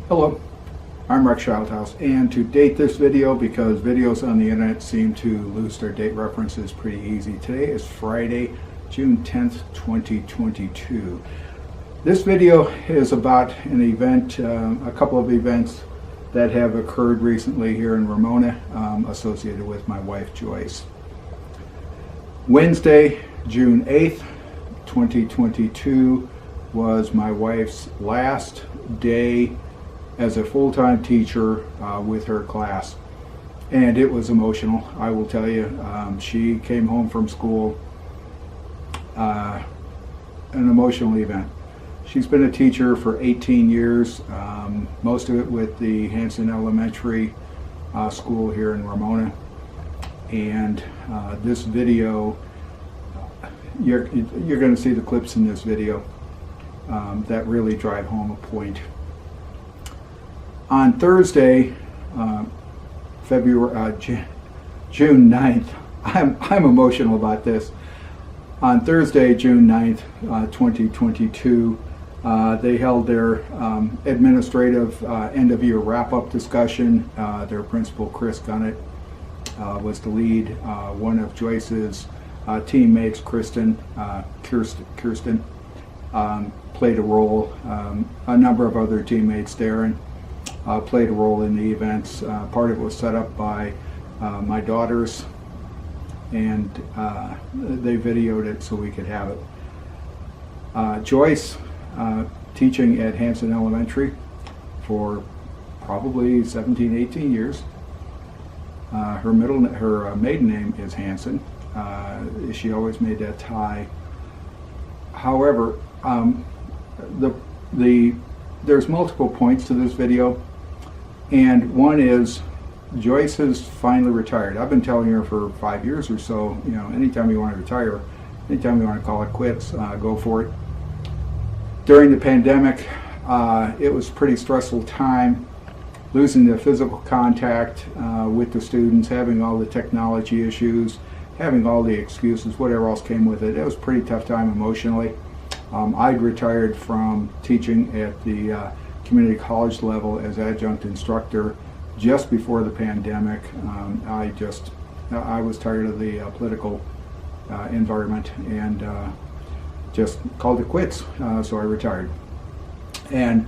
Hello, I'm Joyce Schildhouse, and to date this video, because videos on the internet seem to lose their date references pretty easy, today is Friday, June 10th, 2022. This video is about an event, a couple of events that have occurred recently here in Ramona, associated with my wife Joyce. Wednesday, June 8th, 2022 was my wife's last day as a full-time teacher with her class, and it was emotional, I will tell you. She came home from school, an emotional event. She's been a teacher for 18 years, most of it with the Hanson Elementary School here in Ramona, and this video, you're going to see the clips in this video that really drive home a point. On Thursday, June 9th, I'm emotional about this. On Thursday, June 9th, 2022, they held their administrative end-of-year wrap-up discussion. Their principal, Chris Gunnett, was the lead. One of Joyce's teammates, Kirsten, played a role. A number of other teammates, Darren, played a role in the events. Part of it was set up by my daughters, and they videoed it so we could have it. Joyce, teaching at Hanson Elementary for probably 17, 18 years. Her maiden name is Hanson. She always made that tie. However, there's multiple points to this video, and one is Joyce has finally retired. I've been telling her for 5 years or so, you know, anytime you want to retire, anytime you want to call it quits, go for it. During the pandemic, it was a pretty stressful time, losing the physical contact with the students, having all the technology issues, having all the excuses, whatever else came with it. It was a pretty tough time emotionally. I'd retired from teaching at the community college level as adjunct instructor just before the pandemic. I was tired of the political environment and just called it quits, so I retired. And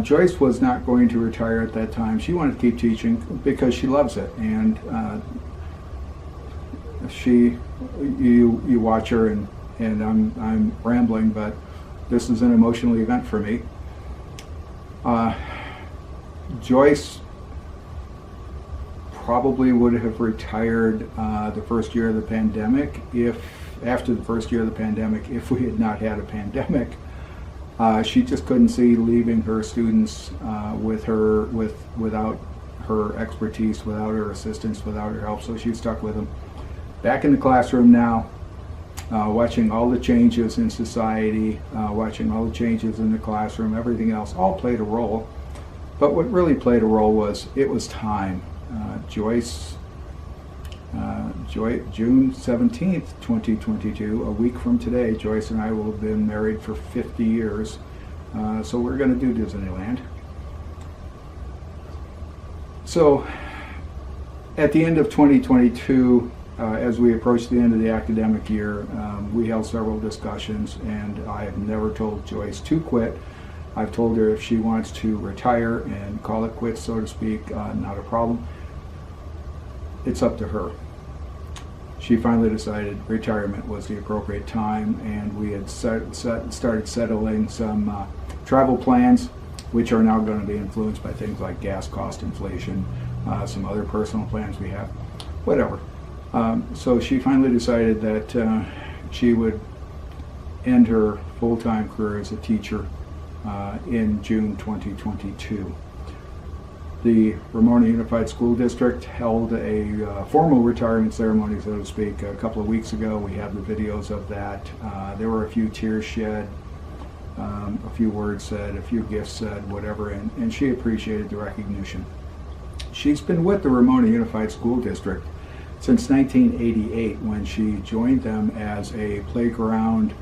Joyce was not going to retire at that time. She wanted to keep teaching because she loves it, and you watch her, and I'm rambling, but this is an emotional event for me. Joyce probably would have retired the first year of the pandemic after the first year of the pandemic if we had not had a pandemic. She just couldn't see leaving her students without her expertise, without her assistance, without her help, so she stuck with them. Back in the classroom now, watching all the changes in society, watching all the changes in the classroom, everything else, all played a role. But what really played a role was, it was time. June 17th, 2022, a week from today, Joyce and I will have been married for 50 years. So we're going to do Disneyland. So at the end of 2022, as we approach the end of the academic year, we held several discussions, and I have never told Joyce to quit. I've told her if she wants to retire and call it quits, so to speak, not a problem. It's up to her. She finally decided retirement was the appropriate time, and we had started settling some travel plans, which are now going to be influenced by things like gas cost inflation, some other personal plans we have, whatever. So she finally decided that she would end her full-time career as a teacher in June 2022. The Ramona Unified School District held a formal retirement ceremony, so to speak, a couple of weeks ago. We have the videos of that. There were a few tears shed, a few words said, a few gifts said, whatever, and she appreciated the recognition. She's been with the Ramona Unified School District since 1988, when she joined them as a playground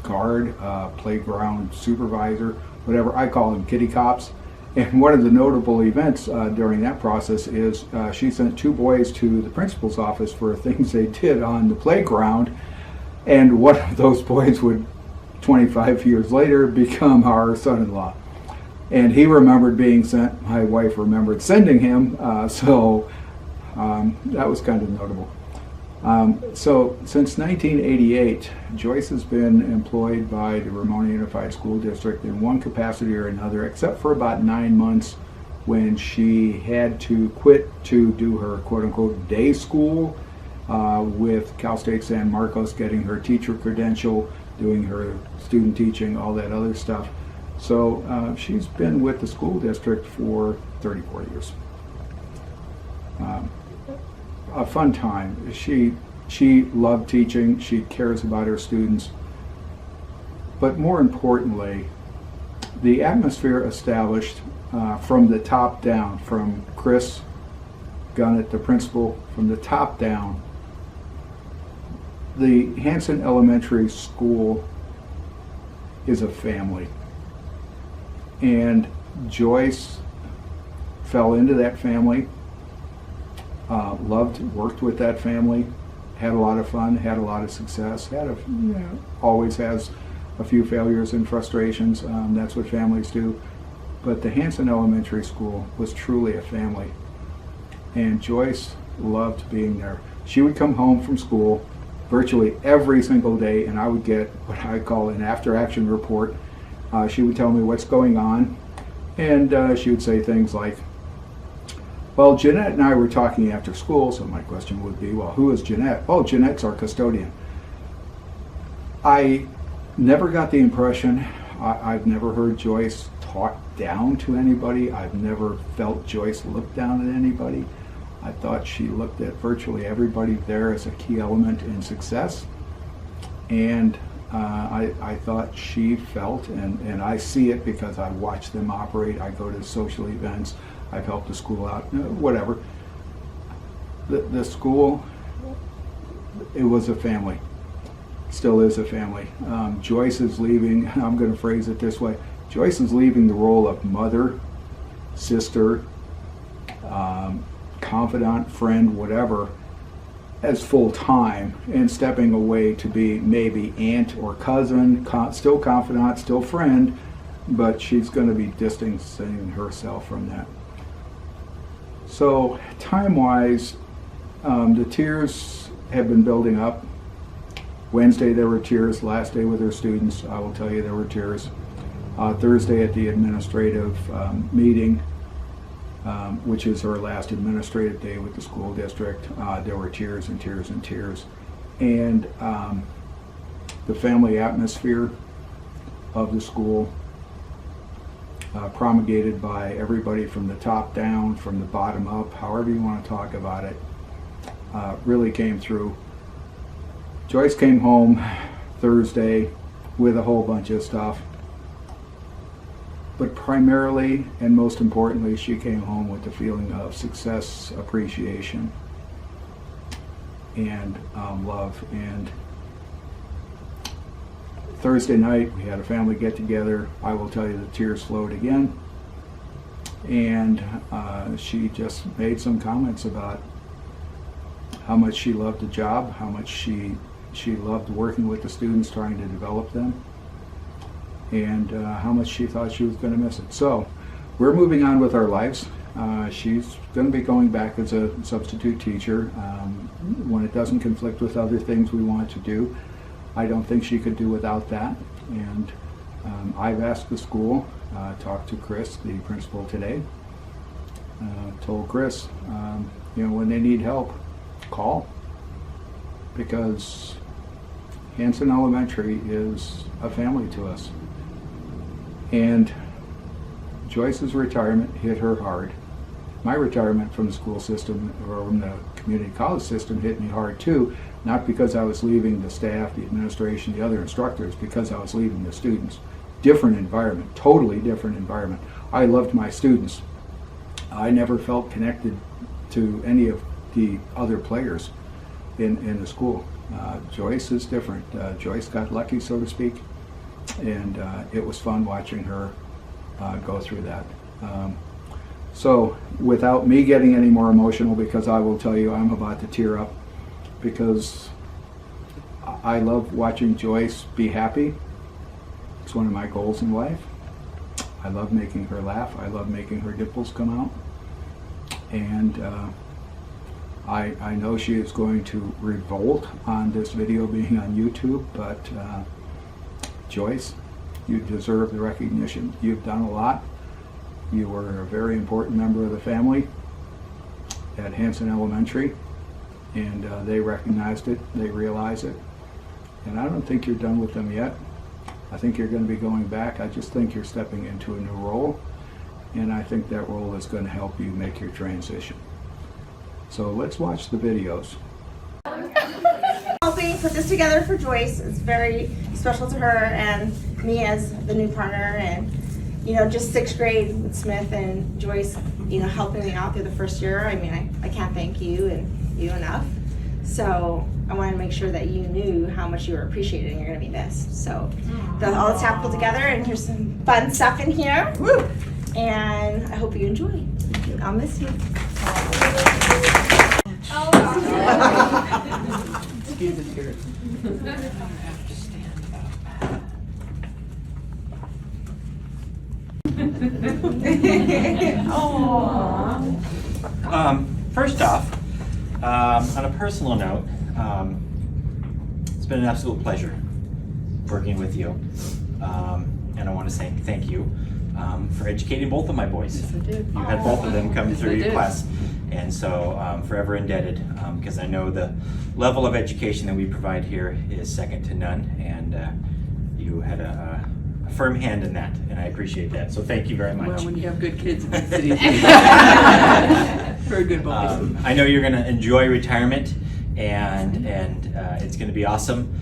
guard, playground supervisor, whatever, I call them kitty cops. And one of the notable events during that process is she sent 2 boys to the principal's office for things they did on the playground, and one of those boys would 25 years later become our son-in-law. And he remembered being sent, my wife remembered sending him, so that was kind of notable. So since 1988, Joyce has been employed by the Ramona Unified School District in one capacity or another, except for about 9 months when she had to quit to do her quote-unquote day school with Cal State San Marcos, getting her teacher credential, doing her student teaching, all that other stuff. So she's been with the school district for 34 years. A fun time. She loved teaching. She cares about her students. But more importantly, the atmosphere established from the top down, from Chris Gunnett, the principal, from the top down, the Hanson Elementary School is a family. And Joyce fell into that family. Worked with that family, had a lot of fun, had a lot of success, always has a few failures and frustrations. That's what families do. But the Hanson Elementary School was truly a family. And Joyce loved being there. She would come home from school virtually every single day, and I would get what I call an after-action report. She would tell me what's going on, and she would say things like, well, Jeanette and I were talking after school, so my question would be, well, who is Jeanette? Oh, Jeanette's our custodian. I never got the impression, I've never heard Joyce talk down to anybody. I've never felt Joyce look down at anybody. I thought she looked at virtually everybody there as a key element in success. And I thought she felt, and I see it because I watch them operate, I go to social events, I've helped the school out, whatever. The school, it was a family, still is a family. Joyce is leaving, I'm going to phrase it this way, Joyce is leaving the role of mother, sister, confidant, friend, whatever, as full-time, and stepping away to be maybe aunt or cousin, still confidant, still friend, but she's going to be distancing herself from that. So time-wise, the tears have been building up. Wednesday there were tears, last day with her students, I will tell you there were tears. Thursday at the administrative meeting, which is her last administrative day with the school district, there were tears and tears and tears. And the family atmosphere of the school, promulgated by everybody from the top down, from the bottom up, however you want to talk about it, really came through. Joyce came home Thursday with a whole bunch of stuff, but primarily and most importantly, she came home with the feeling of success, appreciation, and love. And Thursday night, we had a family get-together. I will tell you the tears flowed again. And she just made some comments about how much she loved the job, how much she loved working with the students, trying to develop them, and how much she thought she was going to miss it. So we're moving on with our lives. She's going to be going back as a substitute teacher when it doesn't conflict with other things we want to do. I don't think she could do without that. And I've asked the school, talked to Chris, the principal today, told Chris, when they need help, call. Because Hanson Elementary is a family to us. And Joyce's retirement hit her hard. My retirement from the school system, or from the community college system, hit me hard too. Not because I was leaving the staff, the administration, the other instructors, because I was leaving the students. Different environment, totally different environment. I loved my students. I never felt connected to any of the other players in the school. Joyce is different. Joyce got lucky, so to speak, and it was fun watching her go through that. So without me getting any more emotional, because I will tell you I'm about to tear up, because I love watching Joyce be happy. It's one of my goals in life. I love making her laugh. I love making her dimples come out. And I know she is going to revolt on this video being on YouTube, but Joyce, you deserve the recognition. You've done a lot. You were a very important member of the family at Hanson Elementary, and they recognized it, they realize it. And I don't think you're done with them yet. I think you're going to be going back. I just think you're stepping into a new role, and I think that role is going to help you make your transition. So let's watch the videos. Helping put this together for Joyce. It's very special to her and me as the new partner, and just 6th grade with Smith and Joyce, helping me out through the first year. I mean, I can't thank you and you enough. So I wanted to make sure that you knew how much you were appreciated and you're going to be missed. So all the staff pulled together, and here's some fun stuff in here. Woo! And I hope you enjoy. I'll miss you. Excuse us here. First off, on a personal note, it's been an absolute pleasure working with you, and I want to say thank you for educating both of my boys. Yes, I did. You had both of them come through your class, and so forever indebted, because I know the level of education that we provide here is second to none, and you had a firm hand in that, and I appreciate that. So thank you very much. Well, when you have good kids, it's easy. Very good boys. I know you're going to enjoy retirement, and it's going to be awesome.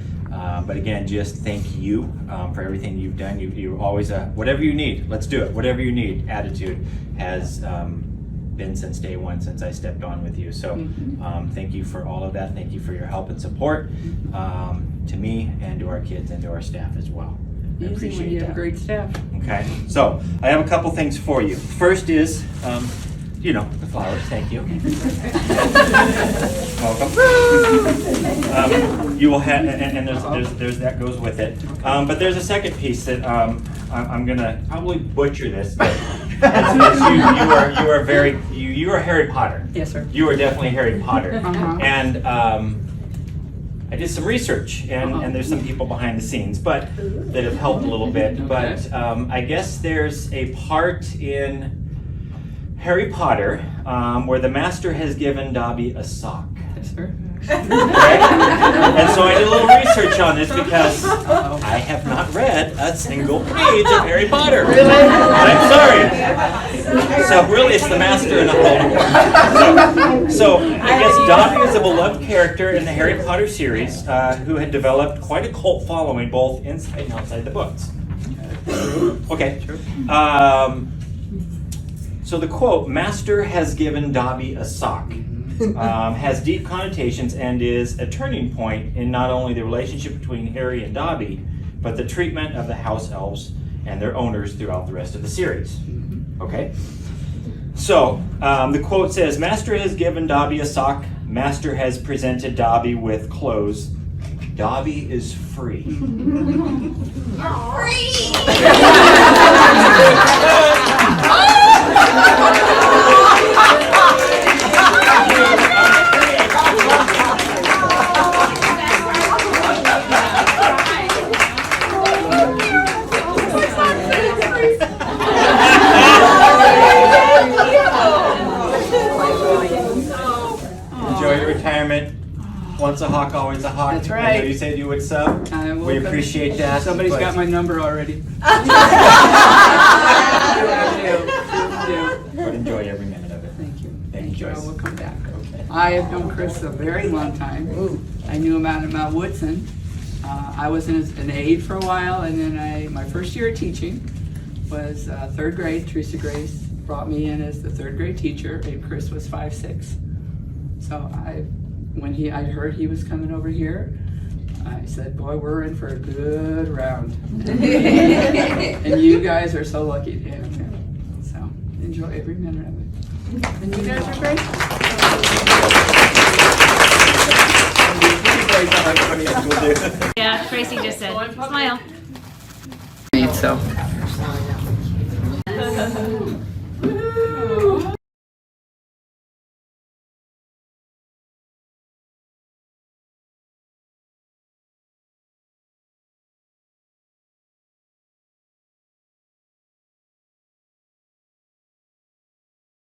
But again, just thank you for everything you've done. You're always whatever you need, let's do it. Whatever you need attitude has been since day one, since I stepped on with you. So thank you for all of that. Thank you for your help and support to me and to our kids and to our staff as well. I Easy appreciate when you that. have great staff. Okay, so I have a couple things for you. First is, the flowers. Thank you. Welcome. You will have, and there's that goes with it. But there's a second piece that I'm gonna probably butcher this, but you are Harry Potter. Yes, sir. You are definitely Harry Potter, Uh-huh. and I did some research, and there's some people behind the scenes, but that have helped a little bit. But I guess there's a part in Harry Potter where the master has given Dobby a sock. Yes, sir. Right? And so I did a little research on this because I have not read a single page of Harry Potter. Really? I'm sorry. So really it's the master and the So I guess Dobby is a beloved character in the Harry Potter series who had developed quite a cult following both inside and outside the books. Okay. So the quote, "Master has given Dobby a sock," has deep connotations and is a turning point in not only the relationship between Harry and Dobby, but the treatment of the house elves and their owners throughout the rest of the series. Okay? So, the quote says, "Master has given Dobby a sock. Master has presented Dobby with clothes. Dobby is free." Enjoy your retirement. Once a hawk, always a hawk. That's I right. know you said you would sub. We come. appreciate that. Somebody's but- got my number already. But enjoy every minute of it. Thank you. Thank you, Joyce. I will come back. Okay. I have known Chris a very long time. I knew him out at Mount Woodson. I was an aide for a while, and then my first year of teaching was 3rd grade. Teresa Grace brought me in as the 3rd grade teacher, and Chris was 5'6". So when I heard he was coming over here, I said, boy, we're in for a good round. And you guys are so lucky to have him. So enjoy every minute of it. And you guys are great. Yeah, Tracy just said, smile. So